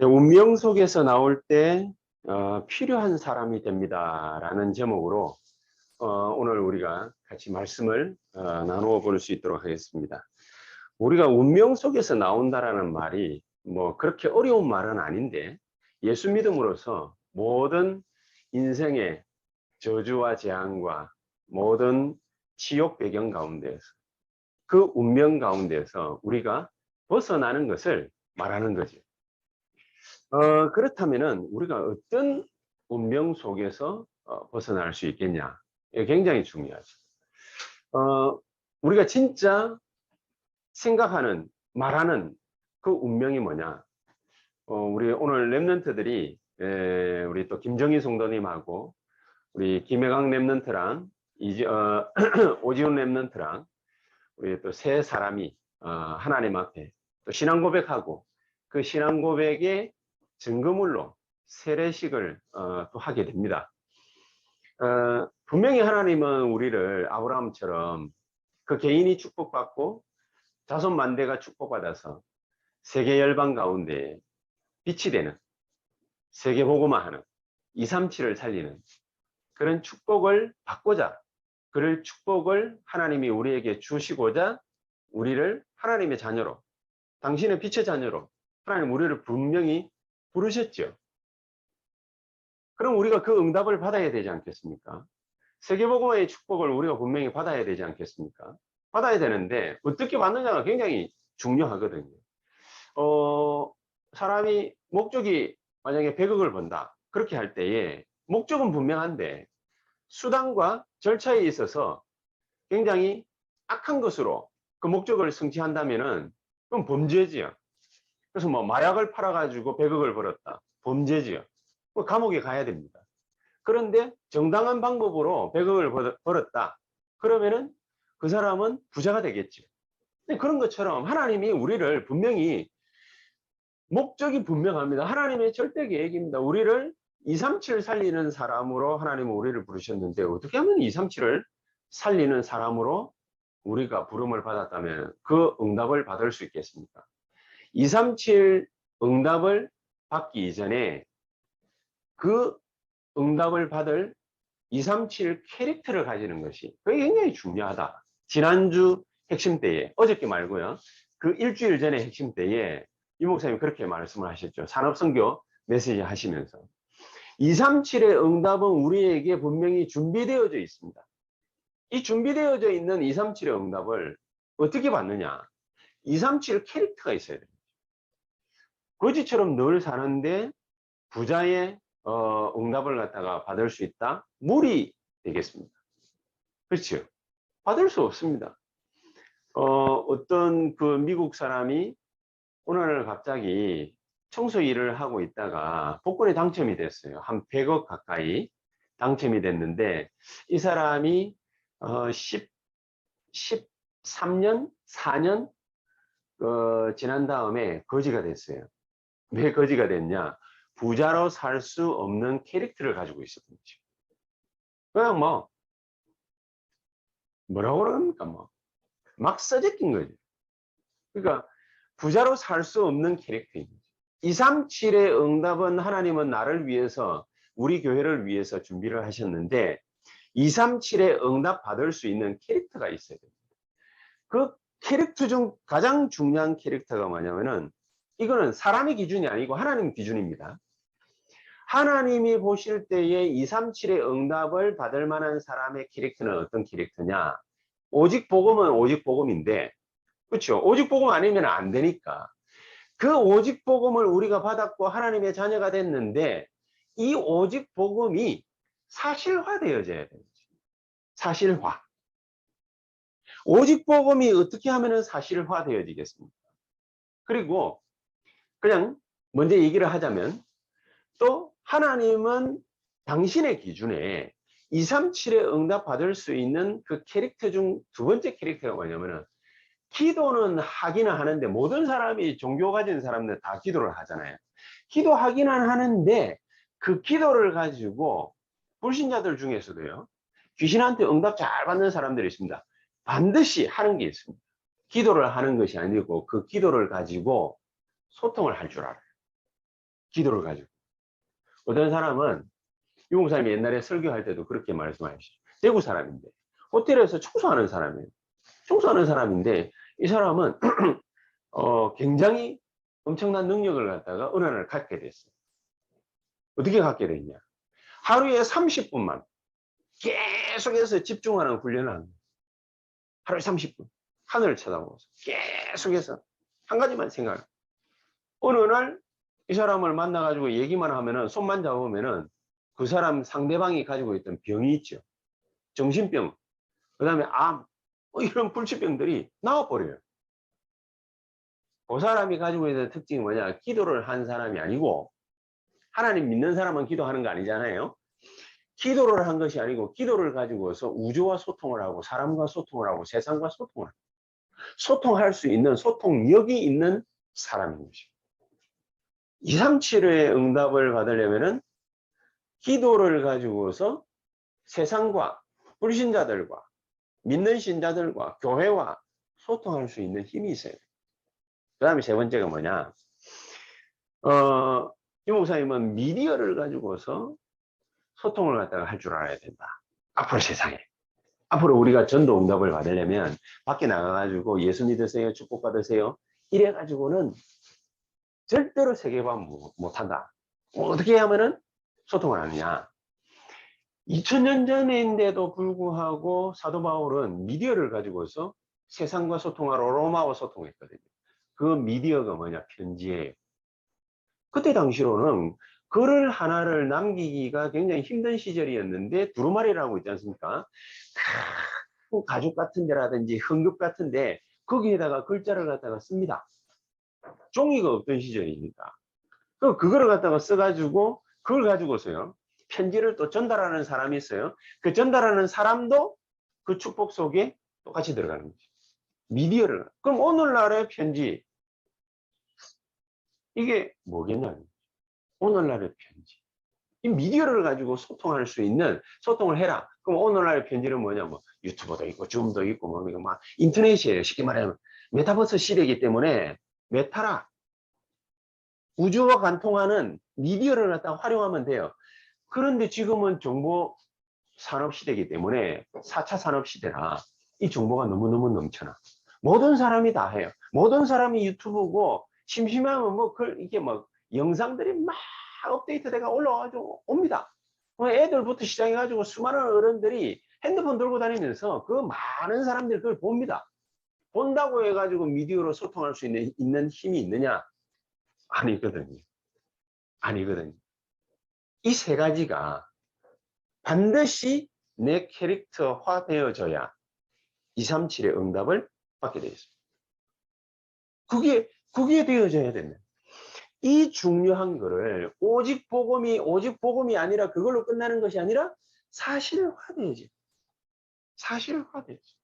운명 속에서 나올 때 필요한 사람이 됩니다 라는 제목으로 오늘 우리가 같이 말씀을 나누어 볼 수 있도록 하겠습니다. 우리가 운명 속에서 나온다라는 말이 뭐 그렇게 어려운 말은 아닌데, 예수 믿음으로써 모든 인생의 저주와 재앙과 모든 치욕 배경 가운데에서, 그 운명 가운데서 우리가 벗어나는 것을 말하는 거죠. 그렇다면은 우리가 어떤 운명 속에서 벗어날 수 있겠냐? 이게 굉장히 중요하죠. 우리가 진짜 생각하는, 말하는 그 운명이 뭐냐? 우리 오늘 랩런트들이, 우리 또 김정희 성도님하고 우리 김혜강 랩런트랑 오지훈 랩런트랑 우리 또 세 사람이 하나님 앞에 또 신앙 고백하고, 그 신앙 고백의 증거물로 세례식을 또 하게 됩니다. 분명히 하나님은 우리를 아브라함처럼 그 개인이 축복받고 자손 만대가 축복받아서 세계 열방 가운데 빛이 되는, 세계 복음화하는, 237을 살리는 그런 축복을 받고자, 그럴 축복을 하나님이 우리에게 주시고자 우리를 하나님의 자녀로, 당신의 빛의 자녀로 하나님 우리를 분명히 부르셨죠. 그럼 우리가 그 응답을 받아야 되지 않겠습니까? 세계복음화의 축복을 우리가 분명히 받아야 되지 않겠습니까? 받아야 되는데 어떻게 받느냐가 굉장히 중요하거든요. 사람이 목적이 만약에 100억을 번다, 그렇게 할 때에 목적은 분명한데 수단과 절차에 있어서 굉장히 악한 것으로 그 목적을 성취한다면은 그건 범죄지요. 그래서 뭐 마약을 팔아가지고 100억을 벌었다, 범죄지요. 감옥에 가야 됩니다. 그런데 정당한 방법으로 100억을 벌었다, 그러면은 그 사람은 부자가 되겠죠. 그런 것처럼 하나님이 우리를 분명히, 목적이 분명합니다. 하나님의 절대 계획입니다. 우리를 237 살리는 사람으로 하나님은 우리를 부르셨는데, 어떻게 하면 237을 살리는 사람으로 우리가 부름을 받았다면 그 응답을 받을 수 있겠습니까? 237 응답을 받기 이전에 그 응답을 받을 237 캐릭터를 가지는 것이, 그게 굉장히 중요하다. 지난주 핵심 때에, 어저께 말고요, 그 일주일 전에 핵심 때에 이 목사님이 그렇게 말씀을 하셨죠. 산업선교 메시지 하시면서 237의 응답은 우리에게 분명히 준비되어져 있습니다. 이 준비되어져 있는 237의 응답을 어떻게 받느냐? 237 캐릭터가 있어야 됩니다. 거지처럼 늘 사는데 부자의 응답을 갖다가 받을 수 있다? 무리 되겠습니다. 그렇죠? 받을 수 없습니다. 어떤 그 미국 사람이 오늘 갑자기 청소 일을 하고 있다가 복권에 당첨이 됐어요. 한 100억 가까이 당첨이 됐는데, 이 사람이 13년, 4년 지난 다음에 거지가 됐어요. 왜 거지가 됐냐? 부자로 살 수 없는 캐릭터를 가지고 있었던 거죠. 그냥 뭐라고 그럽니까? 막 써제낀 거죠. 그러니까 부자로 살 수 없는 캐릭터입니다. 237의 응답은 하나님은 나를 위해서, 우리 교회를 위해서 준비를 하셨는데, 237의 응답 받을 수 있는 캐릭터가 있어야 됩니다. 그 캐릭터 중 가장 중요한 캐릭터가 뭐냐면은, 이거는 사람의 기준이 아니고 하나님 기준입니다. 하나님이 보실 때에 237의 응답을 받을 만한 사람의 캐릭터는 어떤 캐릭터냐? 오직 복음은 오직 복음인데, 그렇죠? 오직 복음 아니면 안 되니까. 그 오직 복음을 우리가 받았고 하나님의 자녀가 됐는데, 이 오직 복음이 사실화되어져야 되는 거죠. 사실화. 오직 복음이 어떻게 하면 사실화되어지겠습니까? 그리고 그냥 먼저 얘기를 하자면, 또 하나님은 당신의 기준에 237에 응답 받을 수 있는 그 캐릭터 중 두 번째 캐릭터가 뭐냐면은, 기도는 하기는 하는데, 모든 사람이, 종교 가진 사람들 다 기도를 하잖아요. 기도하기는 하는데 그 기도를 가지고 불신자들 중에서도요, 귀신한테 응답 잘 받는 사람들이 있습니다. 반드시 하는 게 있습니다. 기도를 하는 것이 아니고 그 기도를 가지고 소통을 할 줄 알아요. 기도를 가지고. 어떤 사람은 유 목사님이 옛날에 설교할 때도 그렇게 말씀하셨어요. 대구 사람인데 호텔에서 청소하는 사람이에요. 청소하는 사람인데 이 사람은 굉장히 엄청난 능력을 갖다가 어느 날 갖게 됐어요. 어떻게 갖게 됐냐? 하루에 30분만 계속해서 집중하는 훈련을 합니다. 하루에 30분. 하늘을 쳐다보면서 계속해서 한 가지만 생각해요. 어느 날 이 사람을 만나가지고 얘기만 하면은 손만 잡으면은 그 사람 상대방이 가지고 있던 병이 있죠. 정신병, 그 다음에 암, 이런 불치병들이 나와버려요. 그 사람이 가지고 있는 특징이 뭐냐? 기도를 한 사람이 아니고, 하나님 믿는 사람은 기도하는 거 아니잖아요. 기도를 한 것이 아니고 기도를 가지고서 우주와 소통을 하고 사람과 소통을 하고 세상과 소통을 하고 소통할 수 있는 소통력이 있는 사람인 것이죠. 237의 응답을 받으려면은 기도를 가지고서 세상과 불신자들과 믿는 신자들과 교회와 소통할 수 있는 힘이 있어요. 그 다음에 세 번째가 뭐냐? 이 목사님은 미디어를 가지고서 소통을 갖다가 할 줄 알아야 된다. 앞으로 세상에. 앞으로 우리가 전도 응답을 받으려면 밖에 나가가지고 예수 믿으세요, 축복 받으세요. 이래가지고는 절대로 세계관 못한다. 어떻게 하면은 소통을 하느냐. 2000년 전인데도 불구하고 사도 바울은 미디어를 가지고서 세상과 소통하러 로마와 소통했거든요. 그 미디어가 뭐냐? 편지예요. 그때 당시로는 글을 하나를 남기기가 굉장히 힘든 시절이었는데 두루마리라고 있지 않습니까? 가죽 같은 데라든지 흙급 같은데 거기에다가 글자를 갖다가 씁니다. 종이가 없던 시절이니까. 그거를 갖다가 써가지고 그걸 가지고서요. 편지를 또 전달하는 사람이 있어요. 그 전달하는 사람도 그 축복 속에 똑같이 들어가는 거죠. 미디어를. 그럼 오늘날의 편지 이게 뭐겠냐? 오늘날의 편지. 이 미디어를 가지고 소통할 수 있는 소통을 해라. 그럼 오늘날의 편지는 뭐냐? 뭐 유튜버도 있고 줌도 있고 뭐 막 인터넷이에요. 쉽게 말하면 메타버스 시대이기 때문에 메타라 우주와 관통하는 미디어를 갖다가 활용하면 돼요. 그런데 지금은 정보 산업 시대이기 때문에 4차 산업 시대라 이 정보가 너무너무 넘쳐나. 모든 사람이 다 해요. 모든 사람이 유튜브고 심심하면 뭐 이게 뭐 영상들이 막 업데이트 돼가 올라와가지고 옵니다. 애들부터 시작해가지고 수많은 어른들이 핸드폰 들고 다니면서 그 많은 사람들이 그걸 봅니다. 본다고 해가지고 미디어로 소통할 수 있는 힘이 있느냐? 아니거든요. 아니거든요. 이 세 가지가 반드시 내 캐릭터화 되어져야 237의 응답을 받게 되어 있습니다. 그게 되어져야 됩니다. 이 중요한 거를 오직 복음이 아니라 그걸로 끝나는 것이 아니라 사실화되지. 사실화되지.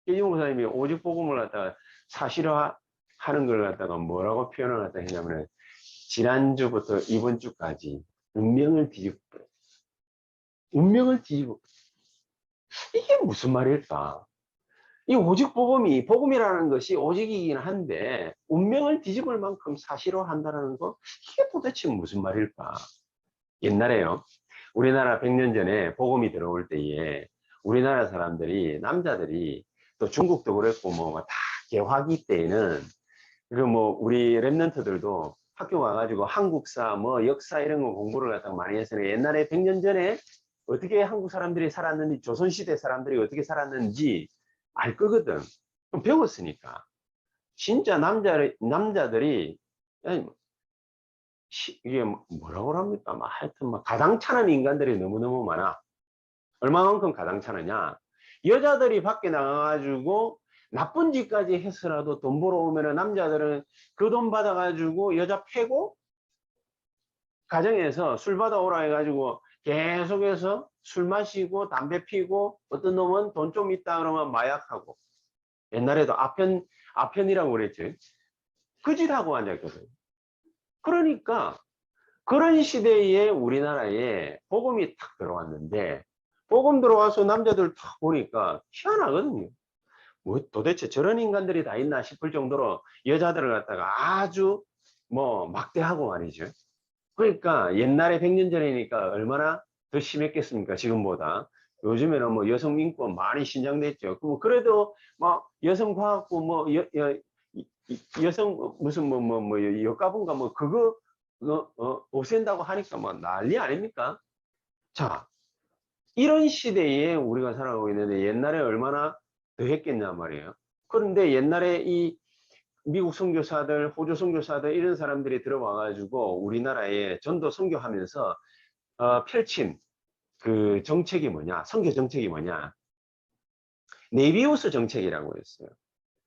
이종 목사님이 오직 복음을 갖다가 사실화하는 걸 갖다가 뭐라고 표현을 갖다 했냐면 지난주부터 이번 주까지 운명을 뒤집고 이게 무슨 말일까? 이 오직 복음이라는 것이 오직이긴 한데 운명을 뒤집을 만큼 사실화한다는 거 이게 도대체 무슨 말일까? 옛날에요. 우리나라 100년 전에 복음이 들어올 때에 우리나라 사람들이 남자들이 또 중국도 그랬고 뭐 다 개화기 때에는 그 뭐 우리 랩런트들도 학교 와가지고 한국사 뭐 역사 이런 거 공부를 갖다가 많이 했어요. 옛날에 100년 전에 어떻게 한국 사람들이 살았는지 조선시대 사람들이 어떻게 살았는지 알 거거든. 그럼 배웠으니까. 진짜 남자들이 이게 뭐라고 합니까? 막 하여튼 막 가당차는 인간들이 너무너무 많아. 얼마만큼 가당차느냐? 여자들이 밖에 나가가지고 나쁜 짓까지 해서라도 돈 벌어오면은 남자들은 그 돈 받아가지고 여자 패고 가정에서 술 받아오라 해가지고 계속해서 술 마시고 담배 피고 어떤 놈은 돈 좀 있다 그러면 마약하고 옛날에도 아편이라고 그랬죠. 그 짓하고 앉았거든. 그러니까 그런 시대에 우리나라에 복음이 탁 들어왔는데 복음 들어와서 남자들 탁 보니까 희한하거든요. 뭐 도대체 저런 인간들이 다 있나 싶을 정도로 여자들을 갖다가 아주 뭐 막대하고 말이죠. 그러니까 옛날에 100년 전이니까 얼마나 더 심했겠습니까? 지금보다. 요즘에는 뭐 여성 인권 많이 신장됐죠. 그래도 막 여성 과학부 뭐 여성 무슨 여가분가 뭐 그거 없앤다고 하니까 뭐 난리 아닙니까? 자, 이런 시대에 우리가 살아가고 있는데 옛날에 얼마나 더 했겠냐 말이에요. 그런데 옛날에 이 미국 선교사들, 호주 선교사들 이런 사람들이 들어와 가지고 우리나라에 전도 선교하면서 펼친 그 정책이 뭐냐? 선교 정책이 뭐냐? 네비우스 정책이라고 했어요.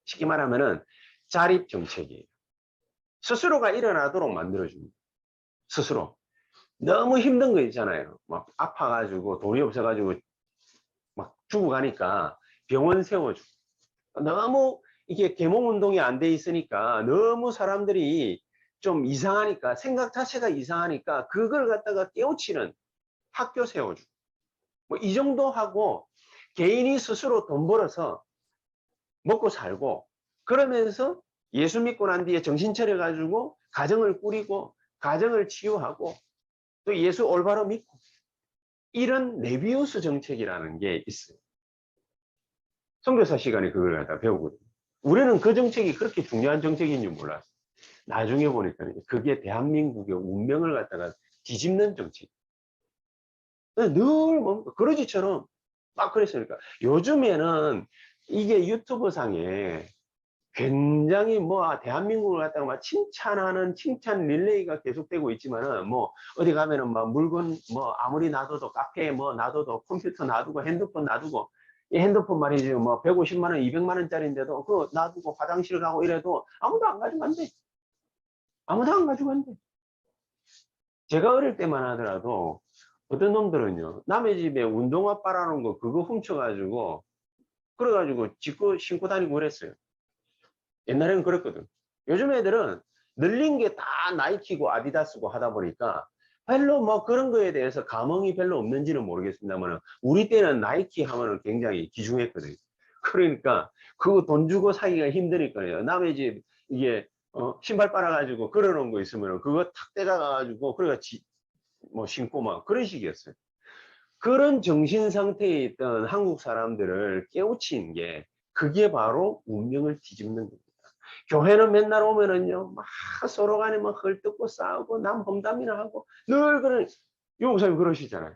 쉽게 말하면은 자립 정책이에요. 스스로가 일어나도록 만들어줍니다. 스스로. 너무 힘든 거 있잖아요. 막 아파가지고 돈이 없어가지고 막 죽어가니까 병원 세워주고. 너무 이게 계몽 운동이 안 돼 있으니까 너무 사람들이 좀 이상하니까 생각 자체가 이상하니까 그걸 갖다가 깨우치는 학교 세워주고. 뭐 이 정도 하고 개인이 스스로 돈 벌어서 먹고 살고 그러면서 예수 믿고 난 뒤에 정신 차려가지고 가정을 꾸리고 가정을 치유하고 또 예수 올바로 믿고 이런 네비우스 정책이라는 게 있어요. 선교사 시간에 그걸 갖다 배우거든요. 우리는 그 정책이 그렇게 중요한 정책인 줄 몰랐어요. 나중에 보니까 그게 대한민국의 운명을 갖다가 뒤집는 정책. 늘 뭐 그러지처럼 막 그랬으니까 요즘에는 이게 유튜브 상에 굉장히 뭐 대한민국을 갖다가 막 칭찬하는 칭찬 릴레이가 계속되고 있지만은 뭐 어디 가면은 막 물건 뭐 아무리 놔둬도 카페에 뭐 놔둬도 컴퓨터 놔두고 핸드폰 놔두고 이 핸드폰 말이지 뭐 150만 원, 200만 원짜리인데도 그거 놔두고 화장실 가고 이래도 아무도 안 가지고 간대. 아무도 안 가지고 간대. 제가 어릴 때만 하더라도 어떤 놈들은요 남의 집에 운동화 빨아놓은 거 그거 훔쳐가지고 그래가지고 집고 신고 다니고 그랬어요. 옛날에는 그랬거든. 요즘 애들은 늘린 게 다 나이키고 아디다스고 하다 보니까 별로 뭐 그런 거에 대해서 감흥이 별로 없는지는 모르겠습니다만 우리 때는 나이키 하면은 굉장히 귀중했거든요. 그러니까 그거 돈 주고 사기가 힘드니까요. 남의 집 이게 신발 빨아가지고 걸어놓은 거 있으면 그거 탁 떼가가지고 그래가 뭐 신고 막 그런 식이었어요. 그런 정신 상태에 있던 한국 사람들을 깨우친 게 그게 바로 운명을 뒤집는 겁니다. 교회는 맨날 오면은요, 막 서로 간에 막 헐뜯고 싸우고 남 험담이나 하고 늘 그런, 요목사님 그러시잖아요.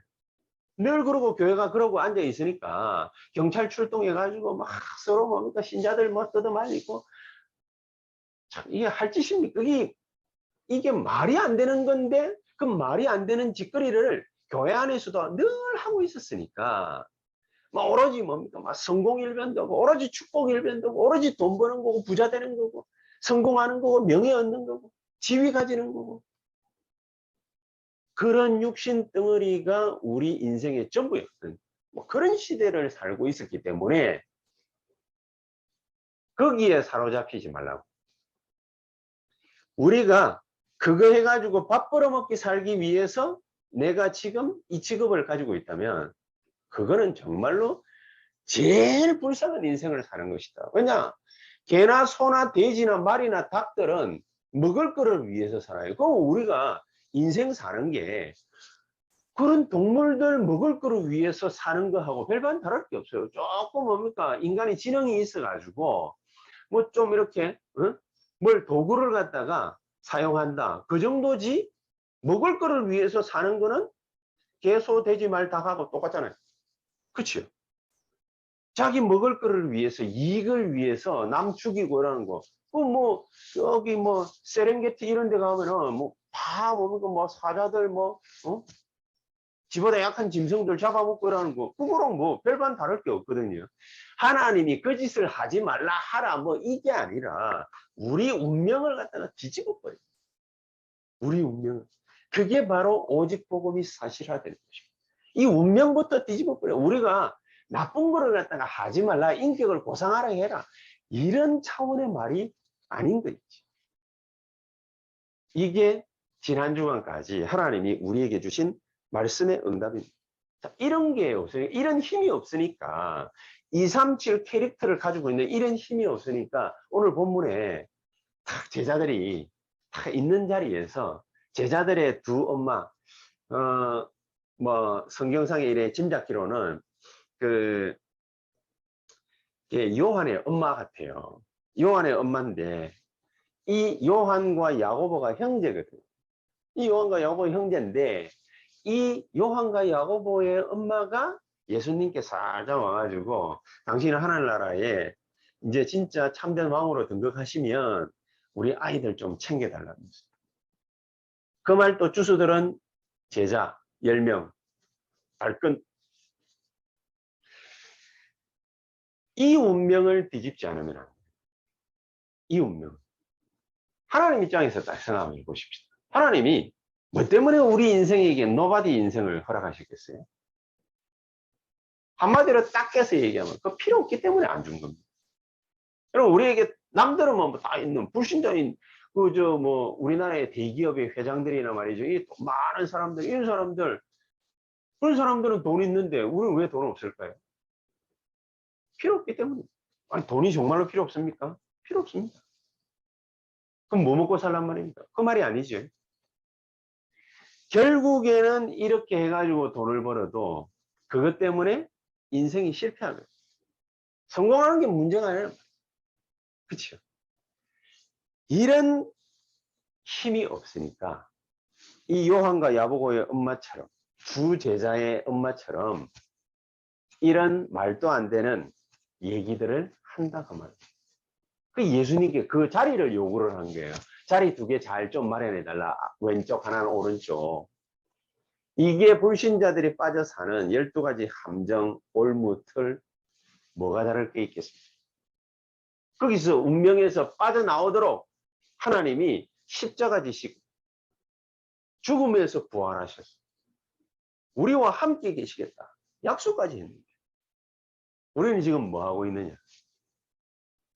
늘 그러고 교회가 그러고 앉아 있으니까 경찰 출동해가지고 막 서로 뭡니까 신자들 뭐 뜯어말리고 참 이게 할 짓입니까? 이게 말이 안 되는 건데 그 말이 안 되는 짓거리를 교회 안에서도 늘 하고 있었으니까 막 오로지 뭡니까? 막 성공 일변도고, 오로지 축복 일변도고, 오로지 돈 버는 거고, 부자 되는 거고, 성공하는 거고, 명예 얻는 거고, 지위 가지는 거고. 그런 육신 덩어리가 우리 인생의 전부였던 뭐 그런 시대를 살고 있었기 때문에 거기에 사로잡히지 말라고. 우리가 그거 해가지고 밥 벌어먹기 살기 위해서 내가 지금 이 직업을 가지고 있다면 그거는 정말로 제일 불쌍한 인생을 사는 것이다. 왜냐? 개나 소나 돼지나 말이나 닭들은 먹을 거를 위해서 살아요. 그럼 우리가 인생 사는 게 그런 동물들 먹을 거를 위해서 사는 거하고 별반 다를 게 없어요. 조금 뭡니까? 인간이 지능이 있어가지고 뭐 좀 이렇게 뭘 도구를 갖다가 사용한다. 그 정도지 먹을 거를 위해서 사는 거는 개, 소, 돼지, 말, 닭하고 똑같잖아요. 그치요? 자기 먹을 거를 위해서 이익을 위해서 남 죽이고 이러는 거. 그 뭐 여기 뭐 세렝게티 이런 데 가면은 뭐 다 뭡니까 뭐 사자들 뭐 집보다 약한 짐승들 잡아먹고 이러는 거. 그거랑 뭐 별반 다를 게 없거든요. 하나님이 그 짓을 하지 말라 하라 뭐 이게 아니라 우리 운명을 갖다가 뒤집어 버려. 우리 운명을. 그게 바로 오직 복음이 사실화되는 것입니다. 이 운명부터 뒤집어 버려. 우리가 나쁜 거를 갖다가 하지 말라, 인격을 고상하라 해라. 이런 차원의 말이 아닌 거지. 이게 지난 주간까지 하나님이 우리에게 주신 말씀의 응답입니다. 자, 이런 게 없으니까, 이런 힘이 없으니까, 237 캐릭터를 가지고 있는 이런 힘이 없으니까, 오늘 본문에 딱 제자들이 다 있는 자리에서 제자들의 두 엄마, 뭐 성경상에 이래 짐작기로는 그 요한의 엄마 같아요. 요한의 엄마인데 이 요한과 야고보가 형제거든요. 이 요한과 야고보 형제인데 이 요한과 야고보의 엄마가 예수님께 살짝 와가지고 당신은 하늘나라에 이제 진짜 참된 왕으로 등극하시면 우리 아이들 좀 챙겨달라면서. 그 말 또 주수들은 제자 10명 발끈. 이 운명을 뒤집지 않으면 안 돼요. 이 운명. 하나님 입장에서 딱 생각해 보십시다. 하나님이 뭐 때문에 우리 인생에게 노바디 인생을 허락하셨겠어요? 한마디로 딱 깨서 얘기하면 그 필요 없기 때문에 안 준 겁니다. 여러분, 우리에게 남들은 뭐 다 있는 불신자인 뭐 우리나라의 대기업의 회장들이나 말이죠. 이 많은 사람들, 이런 사람들, 그런 사람들은 돈 있는데 우리는 왜 돈 없을까요? 필요 없기 때문에. 아니, 돈이 정말로 필요 없습니까? 필요 없습니다. 그럼 뭐 먹고 살란 말입니까? 그 말이 아니죠. 결국에는 이렇게 해가지고 돈을 벌어도 그것 때문에 인생이 실패하는, 성공하는 게 문제가 아니라, 그렇죠? 이런 힘이 없으니까 이 요한과 야고보의 엄마처럼, 두 제자의 엄마처럼 이런 말도 안 되는 얘기들을 한다고 말이에요. 그 예수님께 그 자리를 요구를 한 거예요. 자리 2개 잘 좀 마련해 달라. 왼쪽 하나는 오른쪽. 이게 불신자들이 빠져 사는 12가지 함정, 올무, 틀, 뭐가 다를 게 있겠습니까? 거기서 운명에서 빠져나오도록 하나님이 십자가 지시고 죽음에서 부활하셨어요. 우리와 함께 계시겠다. 약속까지 했는데 우리는 지금 뭐 하고 있느냐?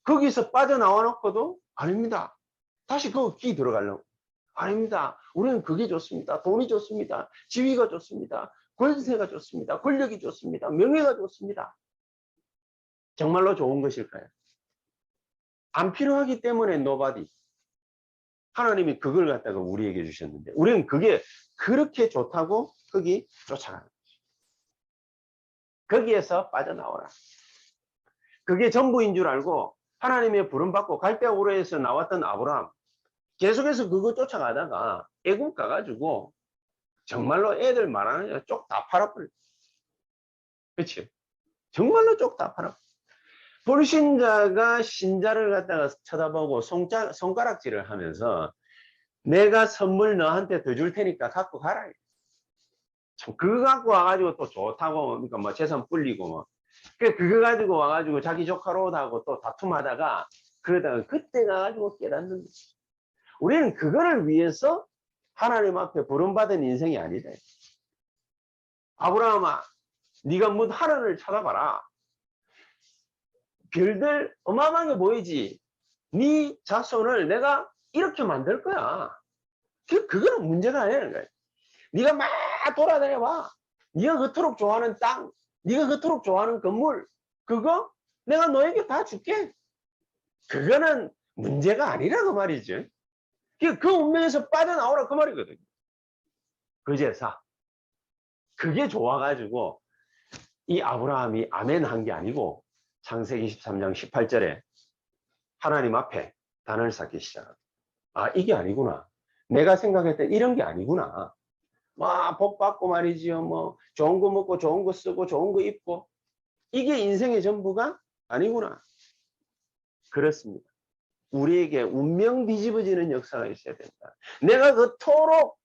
거기서 빠져나와 놓고도 아닙니다. 다시 그 기 들어가려고. 아닙니다. 우리는 그게 좋습니다. 돈이 좋습니다. 지위가 좋습니다. 권세가 좋습니다. 권력이 좋습니다. 명예가 좋습니다. 정말로 좋은 것일까요? 안 필요하기 때문에 nobody. 하나님이 그걸 갖다가 우리에게 주셨는데 우리는 그게 그렇게 좋다고 거기 쫓아가는 거죠. 거기에서 빠져나오라. 그게 전부인 줄 알고 하나님의 부름받고 갈대우르에서 나왔던 아브라함 계속해서 그거 쫓아가다가 애국 가가지고 정말로 애들 말하는 쪽 다 팔아버려. 그렇지? 정말로 쪽 다 팔아. 불신자가 신자를 갖다가 쳐다보고 손가락질을 하면서 내가 선물 너한테 더 줄 테니까 갖고 가라. 참 그거 갖고 와가지고 또 좋다고 그러니까 뭐 재산 불리고 뭐 그거 가지고 와가지고 자기 조카로하고 또 다툼하다가 그러다가 그때 가가지고 깨닫는 거지. 우리는 그거를 위해서 하나님 앞에 부름받은 인생이 아니다. 아브라함아, 네가 문 하늘을 쳐다봐라. 별들 어마어마하게 보이지. 네 자손을 내가 이렇게 만들 거야. 그거는 문제가 아니라는 거야. 네가 막 돌아다녀봐. 네가 그토록 좋아하는 땅, 네가 그토록 좋아하는 건물, 그거 내가 너에게 다 줄게. 그거는 문제가 아니라고 말이죠. 그 운명에서 빠져나오라 그 말이거든요. 그제사. 그게 좋아가지고 이 아브라함이 아멘 한 게 아니고 창세기 23장 18절에 하나님 앞에 단을 쌓기 시작합니다. 아, 이게 아니구나. 내가 생각했던 이런 게 아니구나. 막 복 받고 말이지요. 뭐 좋은 거 먹고 좋은 거 쓰고 좋은 거 입고 이게 인생의 전부가 아니구나. 그렇습니다. 우리에게 운명 뒤집어지는 역사가 있어야 된다. 내가 그토록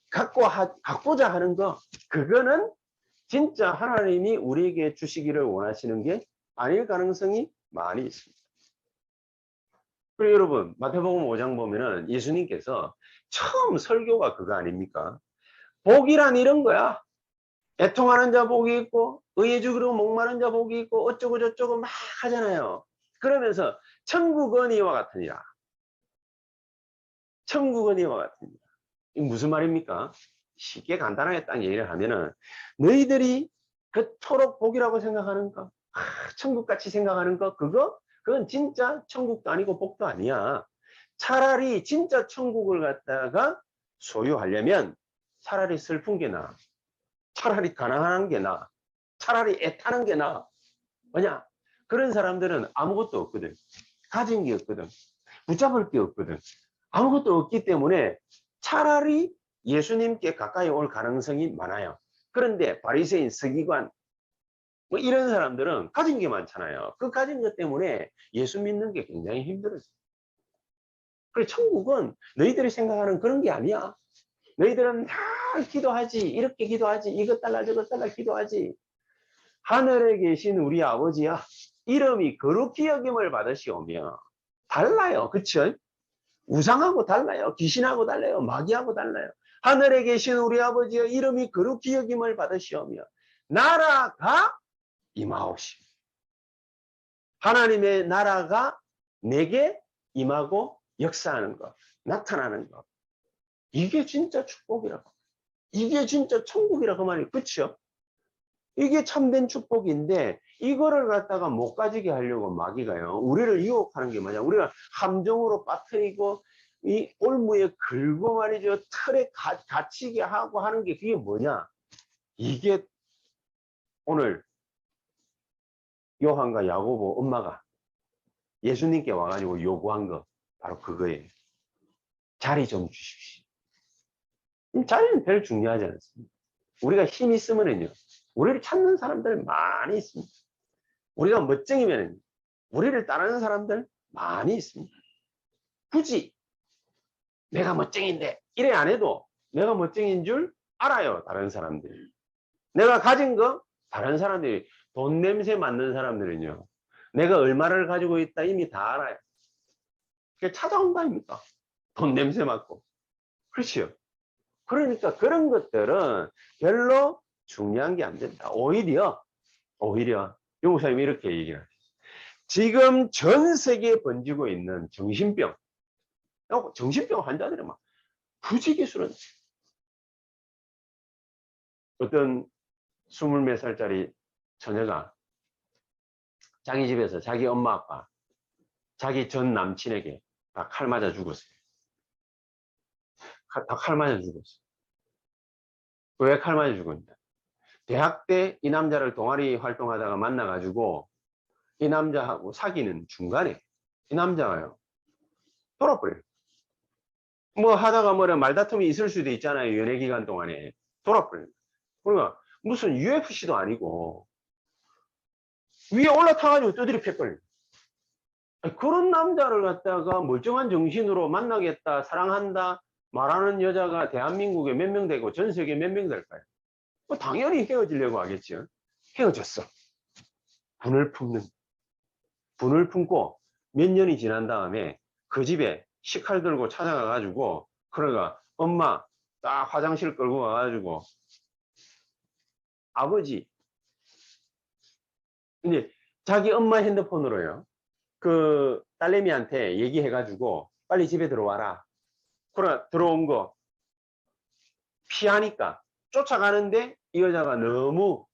갖고자 하는 거 그거는 진짜 하나님이 우리에게 주시기를 원하시는 게 아닐 가능성이 많이 있습니다. 그리고 여러분 마태복음 5장 보면은 예수님께서 처음 설교가 그거 아닙니까? 복이란 이런 거야. 애통하는 자 복이 있고 의에 죽으려고 목마른 자 복이 있고 어쩌고 저쩌고 막 하잖아요. 그러면서 천국은 이와 같으니라. 천국은 이와 같으니라. 이게 무슨 말입니까? 쉽게 간단하게 딱 얘기를 하면은 너희들이 그토록 복이라고 생각하는 거, 천국같이 생각하는 거, 그건 진짜 천국도 아니고 복도 아니야. 차라리 진짜 천국을 갖다가 소유하려면 차라리 슬픈 게 나아. 차라리 가난한 게 나아. 차라리 애타는 게 나아. 뭐냐? 그런 사람들은 아무것도 없거든. 가진 게 없거든. 붙잡을 게 없거든. 아무것도 없기 때문에 차라리 예수님께 가까이 올 가능성이 많아요. 그런데 바리새인, 서기관 뭐 이런 사람들은 가진 게 많잖아요. 그 가진 것 때문에 예수 믿는 게 굉장히 힘들어져. 그래, 천국은 너희들이 생각하는 그런 게 아니야. 너희들은 다 기도하지, 이렇게 기도하지, 이것 달라 저것 달라 기도하지. 하늘에 계신 우리 아버지야, 이름이 거룩히 여김을 받으시오며. 달라요. 그쵸? 우상하고 달라요. 귀신하고 달라요. 마귀하고 달라요. 하늘에 계신 우리 아버지여, 이름이 거룩히 여김을 받으시오며 나라가 임하옵시오. 하나님의 나라가 내게 임하고 역사하는 것, 나타나는 것. 이게 진짜 축복이라고. 이게 진짜 천국이라고 말이에요. 그렇죠? 이게 참된 축복인데 이거를 갖다가 못 가지게 하려고 마귀가요. 우리를 유혹하는 게 뭐냐. 우리가 함정으로 빠뜨리고 이 올무에 긁고 말이죠. 틀에 갇히게 하고 하는 게 그게 뭐냐. 이게 오늘 요한과 야고보 엄마가 예수님께 와가지고 요구한 거 바로 그거예요. 자리 좀 주십시오. 자리는 별 중요하지 않습니다. 우리가 힘 있으면은요, 우리를 찾는 사람들 많이 있습니다. 우리가 멋쟁이면 우리를 따르는 사람들 많이 있습니다. 굳이 내가 멋쟁인데 이래 안 해도 내가 멋쟁인 줄 알아요. 다른 사람들이. 내가 가진 거 다른 사람들이 돈 냄새 맡는 사람들은요. 내가 얼마를 가지고 있다 이미 다 알아요. 그게 찾아온다 아닙니까? 돈 냄새 맡고. 그렇지요. 그러니까 그런 것들은 별로 중요한 게 안 된다. 오히려 요목사님이 이렇게 얘기를 하죠. 지금 전 세계에 번지고 있는 정신병 환자들이 막 부지기수는 어떤 20몇 살짜리 처녀가 자기 집에서 자기 엄마 아빠 자기 전 남친에게 다 칼 맞아 죽었어요. 다 칼 맞아 죽었어요. 왜 칼 맞아 죽었냐? 대학 때 이 남자를 동아리 활동하다가 만나가지고 이 남자하고 사귀는 중간에 이 남자가요 돌아버려요. 뭐 하다가 뭐래 말다툼이 있을 수도 있잖아요. 연애 기간 동안에 돌아버려요. 그러니까 무슨 UFC도 아니고 위에 올라타가지고 두드려 패버려요. 그런 남자를 갖다가 멀쩡한 정신으로 만나겠다, 사랑한다 말하는 여자가 대한민국에 몇 명 되고 전 세계에 몇 명 될까요? 뭐 당연히 헤어지려고 하겠죠. 헤어졌어. 분을 품고 몇 년이 지난 다음에 그 집에 식칼 들고 찾아가 가지고 그러니까 엄마 딱 화장실 끌고 가가지고 아버지 이제 자기 엄마 핸드폰으로요 그 딸내미한테 얘기해 가지고 빨리 집에 들어와라. 그래 들어온 거 피하니까 쫓아가는데 이 여자가 너무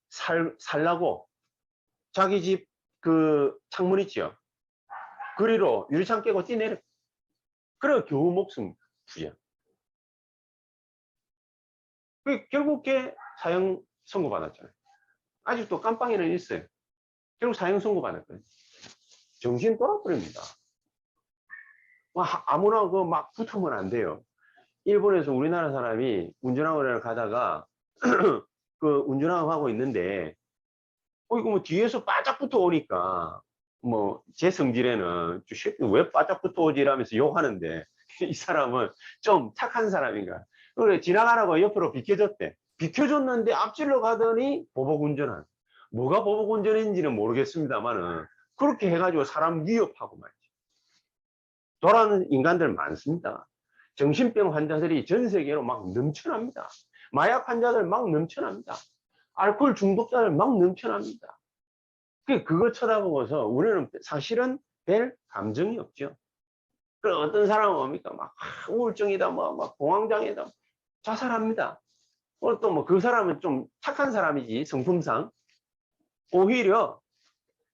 살라고 자기 집 그 창문 있죠. 그리로 유리창 깨고 뛰내려. 그래 겨우 목숨 부여. 결국에 사형 선고받았잖아요. 아직도 깜빵에는 있어요. 결국 사형 선고받았거든요. 정신 돌아버립니다. 아무나 그 막 붙으면 안 돼요. 일본에서 우리나라 사람이 운전하고 가다가 그 운전하고 하고 있는데 이거 뭐 뒤에서 바짝 붙어 오니까 뭐 제 성질에는 왜 바짝 붙어 오지 이러면서 욕하는데 이 사람은 좀 착한 사람인가. 그래 지나가라고 옆으로 비켜줬대. 비켜줬는데 앞질러 가더니 보복운전한. 뭐가 보복운전인지는 모르겠습니다만은 그렇게 해가지고 사람 위협하고 말이죠. 돌아오는 인간들 많습니다. 정신병 환자들이 전 세계로 막 넘쳐납니다. 마약 환자들 막 넘쳐납니다. 알코올 중독자들 막 넘쳐납니다. 그거 쳐다보고서 우리는 사실은 별 감정이 없죠. 그럼 어떤 사람은 뭡니까? 막 우울증이다, 막 공황장애다, 자살합니다. 또 뭐 그 사람은 좀 착한 사람이지 성품상. 오히려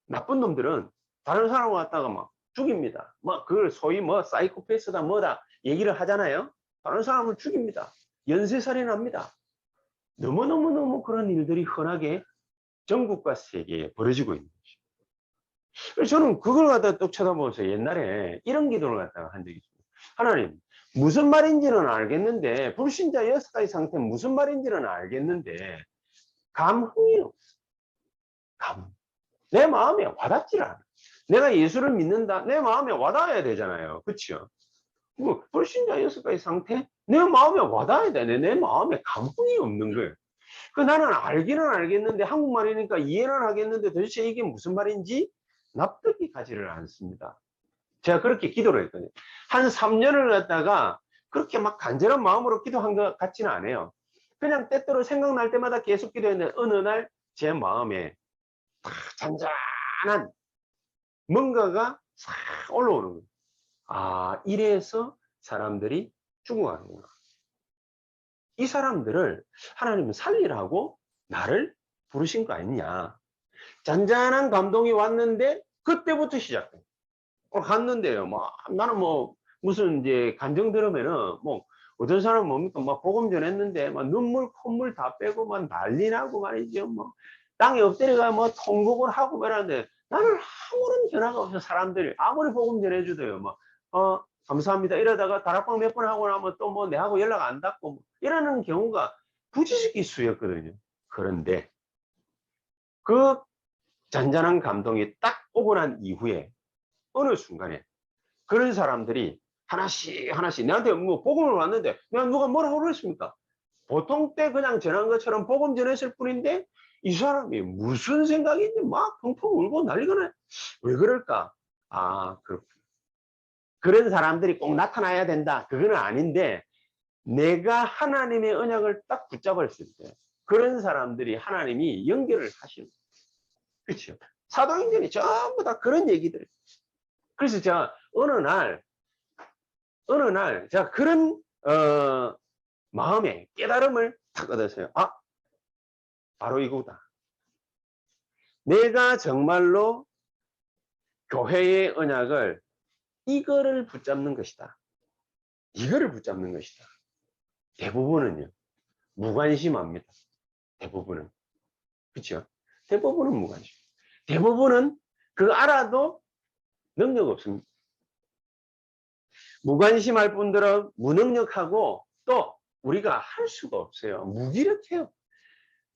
나쁜 놈들은 다른 사람을 갖다가 막 죽입니다. 뭐 그걸 소위 뭐 사이코패스다 뭐다 얘기를 하잖아요. 다른 사람을 죽입니다. 연쇄살인합니다. 너무너무너무 그런 일들이 흔하게 전국과 세계에 벌어지고 있는 거죠. 그래서 저는 그걸 갖다가 또 쳐다보면서 옛날에 이런 기도를 갖다가 한 적이 있습니다. 하나님, 무슨 말인지는 알겠는데, 불신자 6가지 상태는 무슨 말인지는 알겠는데, 감흥이 없어. 내 마음에 와닿질 않아. 내가 예수를 믿는다. 내 마음에 와닿아야 되잖아요. 그렇죠? 불신자 6가지 상태? 내 마음에 와닿아야 돼. 내 마음에 감흥이 없는 거예요. 나는 알기는 알겠는데, 한국말이니까 이해는 하겠는데, 도대체 이게 무슨 말인지 납득이 가지를 않습니다. 제가 그렇게 기도를 했거든요. 한 3년을 갖다가 그렇게 막 간절한 마음으로 기도한 것 같지는 않아요. 그냥 때때로 생각날 때마다 계속 기도했는데, 어느 날 제 마음에 잔잔한 뭔가가 싹 올라오는 거예요. 아, 이래서 사람들이 죽어가는구나. 이 사람들을 하나님은 살리라고 나를 부르신 거 아니냐. 잔잔한 감동이 왔는데 그때부터 시작돼. 갔는데요. 나는 무슨 이제 간증 들으면은 어떤 사람은 뭡니까? 복음 전했는데 눈물 콧물 다 빼고 난리 나고 말이죠. 땅에 엎드려가 통곡을 하고 말하는데 나는 아무런 변화가 없어. 사람들이 아무리 복음 전해주도요. 감사합니다. 이러다가 다락방 몇 번 하고 나면 또 내하고 연락 안 닿고 이러는 경우가 부지식이 수였거든요. 그런데 그 잔잔한 감동이 딱 오고 난 이후에 어느 순간에 그런 사람들이 하나씩 내한테 복음을 왔는데 내가 누가 뭐라고 그랬습니까? 보통 때 그냥 전한 것처럼 복음 전했을 뿐인데 이 사람이 무슨 생각인지 막 펑펑 울고 난리가 나요. 왜 그럴까? 그렇구나. 그런 사람들이 꼭 나타나야 된다. 그거는 아닌데 내가 하나님의 언약을 딱 붙잡았을 때 그런 사람들이 하나님이 연결을 하시는 거예요. 그렇죠? 사도행전이 전부 다 그런 얘기들. 그래서 제가 어느 날 제가 그런 마음에 깨달음을 탁 얻었어요. 바로 이거다. 내가 정말로 교회의 언약을 이거를 붙잡는 것이다. 이거를 붙잡는 것이다. 대부분은요. 무관심합니다. 대부분은. 그렇죠? 대부분은 무관심. 대부분은 그거 알아도 능력 없습니다. 무관심할 분들은 무능력하고 또 우리가 할 수가 없어요. 무기력해요.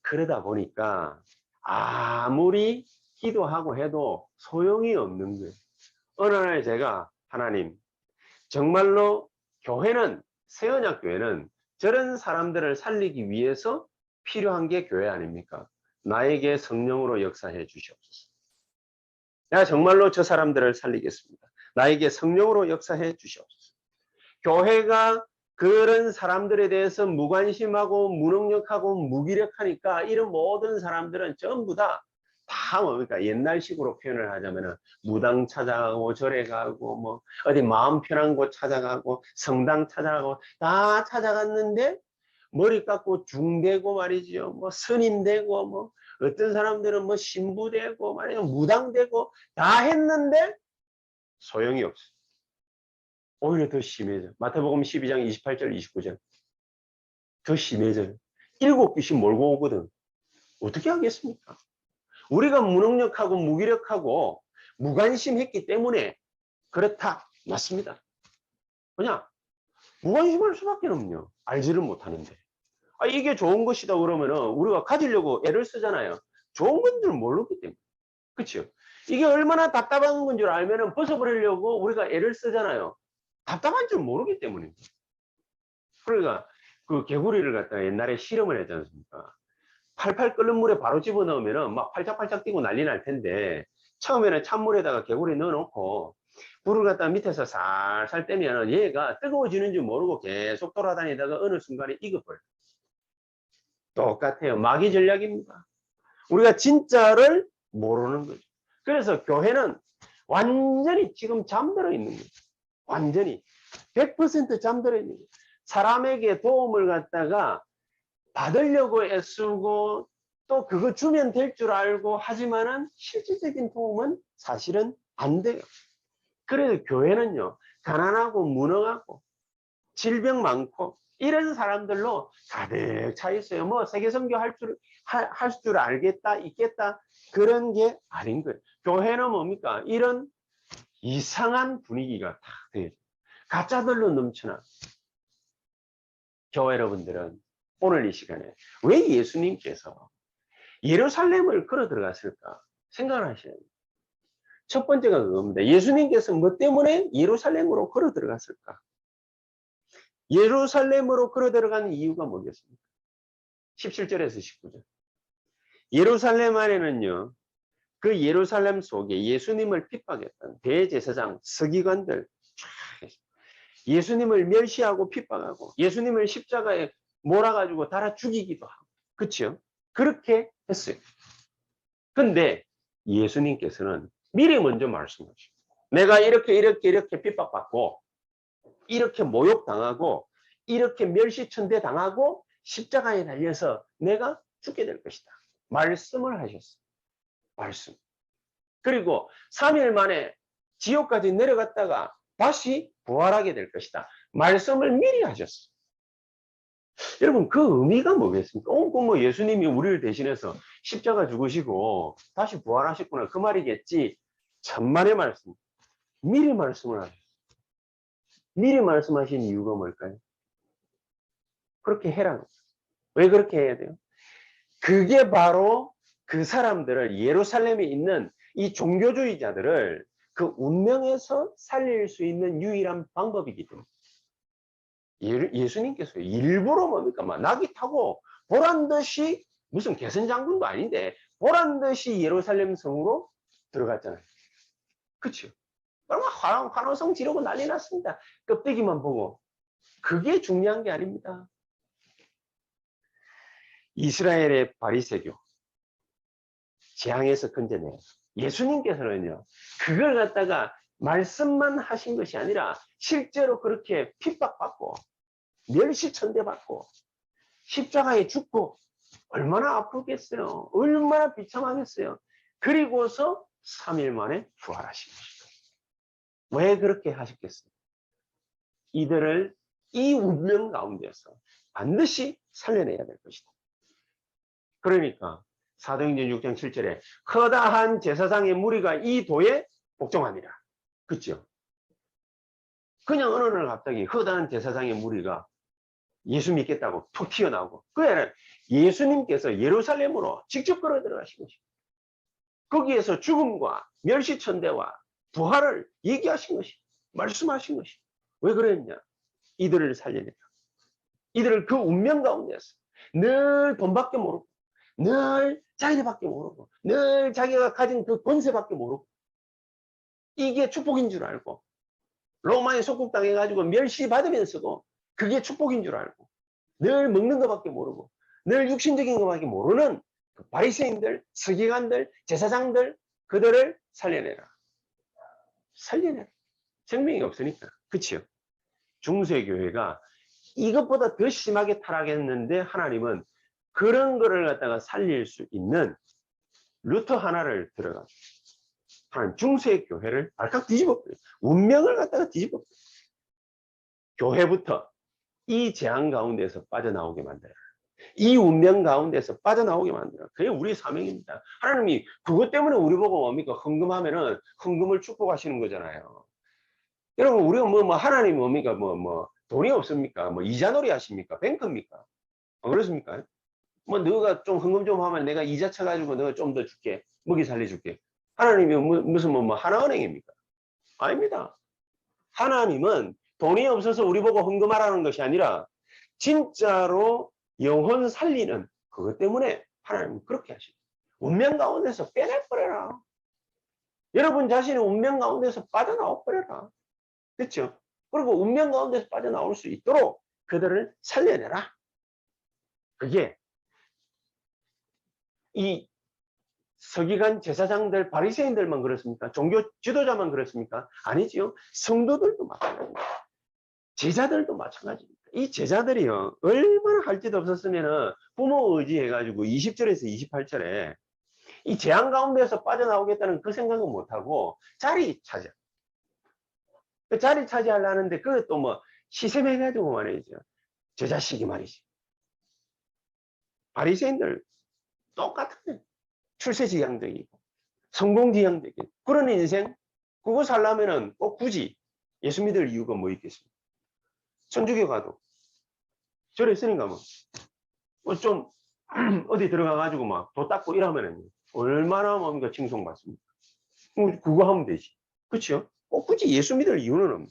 그러다 보니까 아무리 기도하고 해도 소용이 없는 거예요. 어느 날 제가 하나님 정말로 교회는 새언약교회는 저런 사람들을 살리기 위해서 필요한 게 교회 아닙니까? 나에게 성령으로 역사해 주시옵소서. 내가 정말로 저 사람들을 살리겠습니다. 나에게 성령으로 역사해 주시옵소서. 교회가 그런 사람들에 대해서 무관심하고 무능력하고 무기력하니까 이런 모든 사람들은 전부 다 뭡니까? 옛날식으로 표현을 하자면은 무당 찾아가고 절에 가고 어디 마음 편한 곳 찾아가고 성당 찾아가고 다 찾아갔는데 머리 깎고 중되고 말이죠. 스님 되고 어떤 사람들은 신부 되고 말이죠. 무당 되고 다 했는데 소용이 없어. 오히려 더 심해져. 마태복음 12장 28절 29절 더 심해져요. 7귀신 몰고 오거든. 어떻게 하겠습니까? 우리가 무능력하고 무기력하고 무관심했기 때문에 그렇다. 맞습니다. 그냥 무관심할 수밖에 없네요. 알지를 못하는데. 이게 좋은 것이다 그러면은 우리가 가지려고 애를 쓰잖아요. 좋은 건 줄 모르기 때문에. 그렇죠? 이게 얼마나 답답한 건 줄 알면은 벗어버리려고 우리가 애를 쓰잖아요. 답답한 줄 모르기 때문입니다. 그러니까 그 개구리를 갖다가 옛날에 실험을 했지 않습니까? 팔팔 끓는 물에 바로 집어넣으면은 막 팔짝팔짝 뛰고 난리 날 텐데 처음에는 찬물에다가 개구리 넣어놓고 불을 갖다 밑에서 살살 떼면은 얘가 뜨거워지는 줄 모르고 계속 돌아다니다가 어느 순간에 익어버려요. 똑같아요. 마귀 전략입니다. 우리가 진짜를 모르는 거죠. 그래서 교회는 완전히 지금 잠들어 있는 거죠. 완전히 100% 잠들어 있는 거죠. 사람에게 도움을 갖다가 받으려고 애쓰고 또 그거 주면 될 줄 알고 하지만은 실질적인 도움은 사실은 안 돼요. 그래도 교회는요, 가난하고 무능하고 질병 많고 이런 사람들로 가득 차 있어요. 뭐 세계선교 할 줄 알겠다, 있겠다, 그런 게 아닌 거예요. 교회는 뭡니까? 이런 이상한 분위기가 다 돼요. 가짜들로 넘쳐나. 교회 여러분들은 오늘 이 시간에 왜 예수님께서 예루살렘을 걸어 들어갔을까 생각을 하셔야 돼요. 첫 번째가 그겁니다. 예수님께서 뭐 때문에 예루살렘으로 걸어 들어갔을까? 예루살렘으로 걸어 들어가는 이유가 뭐겠습니까? 17절에서 19절. 예루살렘 안에는요, 그 예루살렘 속에 예수님을 핍박했던 대제사장, 서기관들, 예수님을 멸시하고 핍박하고 예수님을 십자가에 몰아가지고 달아 죽이기도 하고, 그렇죠? 그렇게 했어요. 근데 예수님께서는 미리 먼저 말씀하시고, 내가 이렇게 핍박받고 이렇게 모욕당하고 이렇게 멸시천대 당하고 십자가에 달려서 내가 죽게 될 것이다. 말씀을 하셨어요. 말씀. 그리고 3일 만에 지옥까지 내려갔다가 다시 부활하게 될 것이다. 말씀을 미리 하셨어요. 여러분, 그 의미가 뭐겠습니까? 뭐 예수님이 우리를 대신해서 십자가 죽으시고 다시 부활하셨구나, 그 말이겠지. 천만의 말씀. 미리 말씀을 하셨어요. 미리 말씀하신 이유가 뭘까요? 그렇게 해라는 거예요. 왜 그렇게 해야 돼요? 그게 바로 그 사람들을, 예루살렘에 있는 이 종교주의자들을 그 운명에서 살릴 수 있는 유일한 방법이기 때문에. 예수님께서 일부러 뭡니까? 막 낙이 타고 보란 듯이, 무슨 개선장군도 아닌데 보란 듯이 예루살렘 성으로 들어갔잖아요. 그렇죠? 얼마나 환호성 지르고 난리 났습니다. 껍데기만 보고. 그게 중요한 게 아닙니다. 이스라엘의 바리새교 재앙에서 건져내요. 예수님께서는요, 그걸 갖다가 말씀만 하신 것이 아니라 실제로 그렇게 핍박받고 멸시천대받고 십자가에 죽고 얼마나 아프겠어요. 얼마나 비참하겠어요. 그리고서 3일 만에 부활하신 것이죠. 왜 그렇게 하셨겠어요? 이들을 이 운명 가운데서 반드시 살려내야 될 것이다. 그러니까 사도행전 6장 7절에 허다한 제사장의 무리가 이 도에 복종하니라. 그렇죠? 그냥 어느 날 갑자기 허다한 제사장의 무리가 예수 믿겠다고 툭 튀어나오고, 그게 아니라 예수님께서 예루살렘으로 직접 걸어 들어가신 것입니다. 거기에서 죽음과 멸시천대와 부활을 얘기하신 것이, 말씀하신 것이. 왜 그랬냐? 이들을 살려내라. 이들을 그 운명 가운데서 늘 돈밖에 모르고, 늘 자기네밖에 모르고, 늘 자기가 가진 그 권세밖에 모르고, 이게 축복인 줄 알고, 로마에 속국당해가지고 멸시받으면서도 그게 축복인 줄 알고, 늘 먹는 것밖에 모르고, 늘 육신적인 것밖에 모르는 그 바리새인들, 서기관들, 제사장들, 그들을 살려내라. 살려내라. 생명이 없으니까. 그치요? 중세교회가 이것보다 더 심하게 타락했는데 하나님은 그런 거를 갖다가 살릴 수 있는 루터 하나를 들어가지고 하나님 중세교회를 발칵 뒤집어버려요. 운명을 갖다가 뒤집어버려요. 교회부터 이 재앙 가운데서 빠져나오게 만들어요. 이 운명 가운데서 빠져나오게 만들어요. 그게 우리 사명입니다. 하나님이 그것 때문에 우리 보고 뭡니까? 헌금하면은 헌금을 축복하시는 거잖아요. 여러분, 우리가 하나님이 뭡니까? 돈이 없습니까? 이자놀이 하십니까? 뱅크입니까? 안 그렇습니까? 너가 좀 헌금 좀 하면 내가 이자 쳐가지고 너가 좀 더 줄게. 먹이 살려줄게. 하나님이 무슨 하나은행입니까? 아닙니다. 하나님은 돈이 없어서 우리 보고 헌금하라는 것이 아니라 진짜로 영혼 살리는 그것 때문에 하나님은 그렇게 하십니다. 운명 가운데서 빼내버려라. 여러분 자신의 운명 가운데서 빠져나와버려라. 그렇죠? 그리고 운명 가운데서 빠져나올 수 있도록 그들을 살려내라. 그게 이 서기관 제사장들, 바리새인들만 그렇습니까? 종교 지도자만 그렇습니까? 아니지요. 성도들도 마찬가지입니다. 제자들도 마찬가지입니다. 이 제자들이요, 얼마나 할 짓 없었으면 부모 의지해가지고 20절에서 28절에 이 재앙 가운데서 빠져나오겠다는 그 생각은 못하고 자리 찾아. 그 자리 차지하려는데 그것도 뭐 시샘해가지고 말이죠. 저 자식이 말이지. 바리새인들 똑같은데 출세지향적이고 성공지향적인 그런 인생 그거 살려면은 꼭 굳이 예수 믿을 이유가 뭐 있겠습니까? 천주교 가도 저랬으니까 뭐좀 어디 들어가가지고 막 도 닦고 이러면은 얼마나 뭡니까 칭송받습니까? 그거 하면 되지. 그렇죠? 꼭 굳이 예수 믿을 이유는 없는.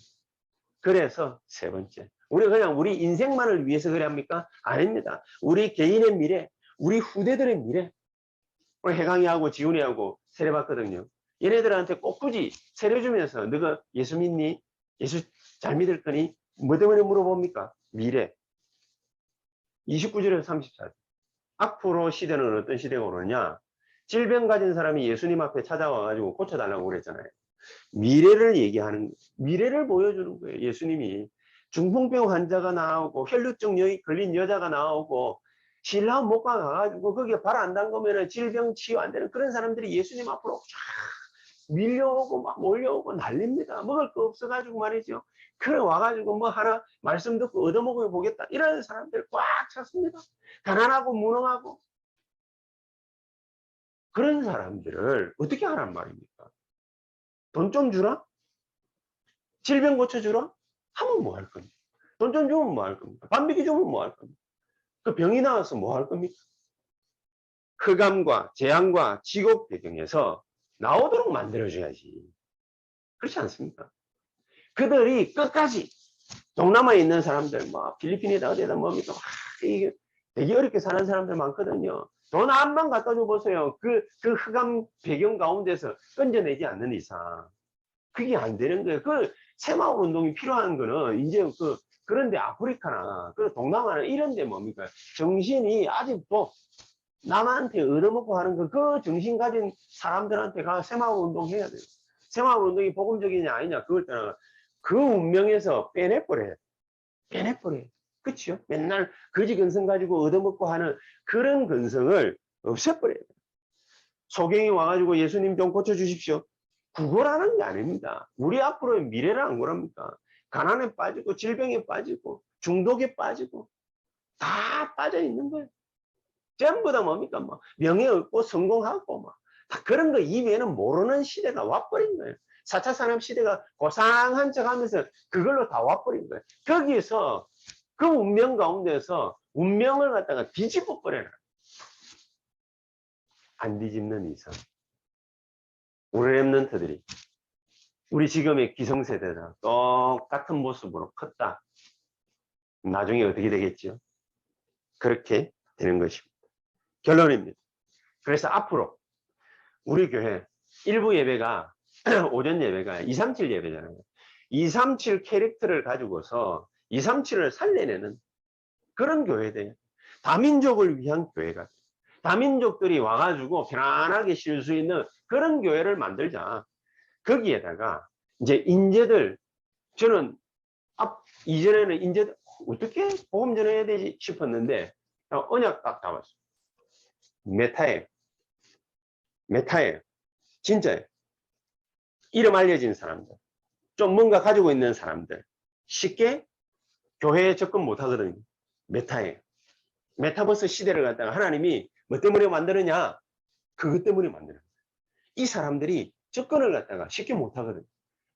그래서 세 번째, 우리 그냥 우리 인생만을 위해서 그래 합니까? 아닙니다. 우리 개인의 미래, 우리 후대들의 미래. 오늘 해강이하고 지훈이하고 세례받거든요. 얘네들한테 꼭 굳이 세례 주면서 너가 예수 믿니? 예수 잘 믿을 거니? 뭐 때문에 물어봅니까? 미래. 29절에서 34절. 앞으로 시대는 어떤 시대가 오느냐? 질병 가진 사람이 예수님 앞에 찾아와가지고 고쳐달라고 그랬잖아요. 미래를 얘기하는, 미래를 보여주는 거예요. 예수님이. 중풍병 환자가 나오고, 혈루증 걸린 여자가 나오고, 신랑 못 가가지고, 거기에 발 안 담그면 질병 치유 안 되는 그런 사람들이 예수님 앞으로 쫙 밀려오고, 막 몰려오고 난립니다. 먹을 거 없어가지고 말이죠. 그래 와가지고 뭐 하나 말씀 듣고 얻어먹어 보겠다. 이런 사람들 꽉 찼습니다. 가난하고 무능하고. 그런 사람들을 어떻게 하란 말입니까? 돈 좀 주라? 질병 고쳐주라? 하면 뭐 할 겁니까? 돈 좀 주면 뭐 할 겁니까? 반비기 주면 뭐 할 겁니까? 그 병이 나와서 뭐 할 겁니까? 흑암과 재앙과 지옥 배경에서 나오도록 만들어줘야지. 그렇지 않습니까? 그들이 끝까지 동남아에 있는 사람들, 뭐 필리핀이다 어디다 뭡니까? 이게 되게 어렵게 사는 사람들 많거든요. 돈 한번 갖다 줘 보세요. 그 흑암 배경 가운데서 건져내지 않는 이상 그게 안 되는 거예요. 그 새마을 운동이 필요한 거는 이제 그런데 아프리카나 그 동남아나 이런데 뭡니까? 정신이 아직도 남한테 얻어먹고 하는 그 정신 가진 사람들한테 가 새마을 운동 해야 돼요. 새마을 운동이 복음적이냐 아니냐 그걸 떠나 그 운명에서 빼내버려요. 빼내버려요. 그렇죠? 맨날 거지 근성 가지고 얻어먹고 하는 그런 근성을 없애버려요. 소경이 와가지고 예수님 좀 고쳐주십시오. 그거라는 게 아닙니다. 우리 앞으로의 미래라는 거랍니까? 가난에 빠지고 질병에 빠지고 중독에 빠지고 다 빠져 있는 거예요. 전부 다 뭡니까? 뭐 명예 얻고 성공하고 막 다 그런 거 이외에는 모르는 시대가 와버린 거예요. 4차 산업 시대가 고상한 척 하면서 그걸로 다 와버린 거예요. 거기에서 그 운명 가운데서 운명을 갖다가 뒤집어 버려라. 안 뒤집는 이상 우리 랩런트들이 우리 지금의 기성세대다 똑같은 모습으로 컸다. 나중에 어떻게 되겠죠? 그렇게 되는 것입니다. 결론입니다. 그래서 앞으로 우리 교회 일부 예배가 오전 예배가 237 예배잖아요. 237 캐릭터를 가지고서 237을 살려내는 그런 교회돼요. 다민족을 위한 교회가 돼요. 다민족들이 와가지고 편안하게 쉴 수 있는 그런 교회를 만들자. 거기에다가 이제 인재들 저는 이전에는 인재들 어떻게 복음 전해야 되지 싶었는데 언약 딱 잡았어요. 메타예요. 진짜예요. 이름 알려진 사람들, 좀 뭔가 가지고 있는 사람들 쉽게 교회에 접근 못 하거든요. 메타예요. 메타버스 시대를 갖다가 하나님이 뭐 때문에 만드느냐? 그것 때문에 만드는 거예요. 이 사람들이 접근을 갖다가 쉽게 못 하거든요.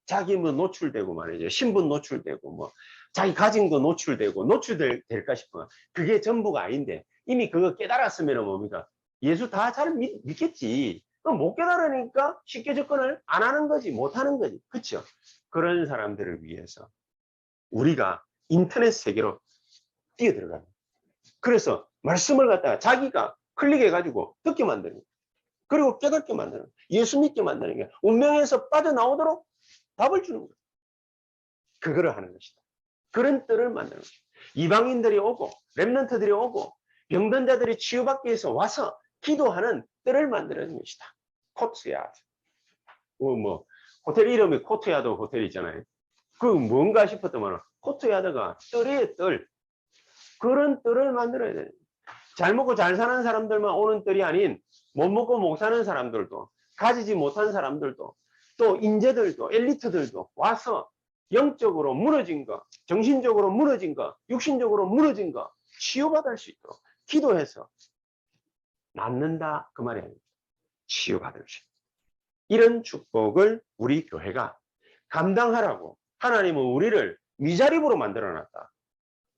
자기 뭐 노출되고 말이죠. 신분 노출되고 뭐 자기 가진 거 노출되고 노출될까 싶어. 그게 전부가 아닌데 이미 그거 깨달았으면 뭡니까? 예수 다 잘 믿겠지. 못 깨달으니까 쉽게 접근을 안 하는 거지, 못 하는 거지. 그렇죠? 그런 사람들을 위해서 우리가 인터넷 세계로 뛰어들어가는 거예요. 그래서 말씀을 갖다가 자기가 클릭해가지고 듣게 만드는 거예요. 그리고 깨닫게 만드는 거예요. 예수 믿게 만드는 거예요. 운명에서 빠져나오도록 답을 주는 거예요. 그거를 하는 것이다. 그런 뜰을 만드는 것이다. 이방인들이 오고 렘넌트들이 오고 병든 자들이 치유받기 위해서 와서 기도하는 뜰을 만드는 것이다. 코트야드. 뭐 호텔 이름이 코트야드 호텔 있잖아요. 그 뭔가 싶었더만 코트야드가 뜰이에요. 뜰. 그런 뜰을 만들어야 돼요. 잘 먹고 잘 사는 사람들만 오는 뜰이 아닌 못 먹고 못 사는 사람들도 가지지 못한 사람들도 또 인재들도 엘리트들도 와서 영적으로 무너진 거, 정신적으로 무너진 거, 육신적으로 무너진 거 치유받을 수 있도록 기도해서 낫는다 그 말이 아닙니다. 치유받을 수 있도록. 이런 축복을 우리 교회가 감당하라고 하나님은 우리를 미자립으로 만들어놨다.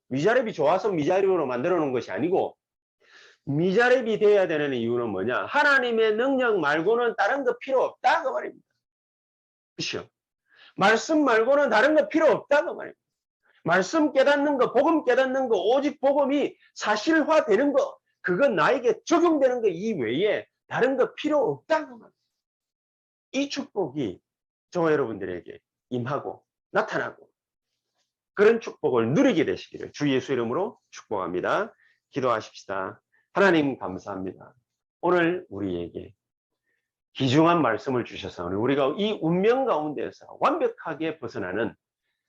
미자립이 좋아서 미자립으로 만들어 놓은 것이 아니고, 미자립이 돼야 되는 이유는 뭐냐? 하나님의 능력 말고는 다른 거 필요 없다 그 말입니다. 그렇죠? 말씀 말고는 다른 거 필요 없다 그 말입니다. 말씀 깨닫는 거, 복음 깨닫는 거, 오직 복음이 사실화되는 거, 그건 나에게 적용되는 거 이외에 다른 거 필요 없다 그 말입니다. 이 축복이 저와 여러분들에게 임하고 나타나고 그런 축복을 누리게 되시기를 주 예수 이름으로 축복합니다. 기도하십시다. 하나님 감사합니다. 오늘 우리에게 귀중한 말씀을 주셔서 우리가 이 운명 가운데서 완벽하게 벗어나는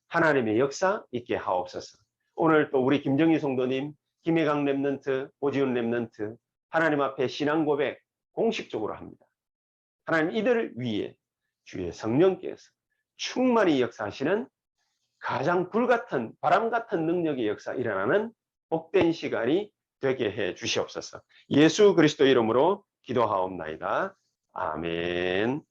하나님의 역사 있게 하옵소서. 오늘 또 우리 김정희 성도님, 김혜강 랩런트, 오지훈 랩런트 하나님 앞에 신앙 고백 공식적으로 합니다. 하나님 이들을 위해 주의 성령께서 충만히 역사하시는 가장 불같은 바람 같은 능력의 역사 일어나는 복된 시간이 되게 해 주시옵소서. 예수 그리스도 이름으로 기도하옵나이다. 아멘.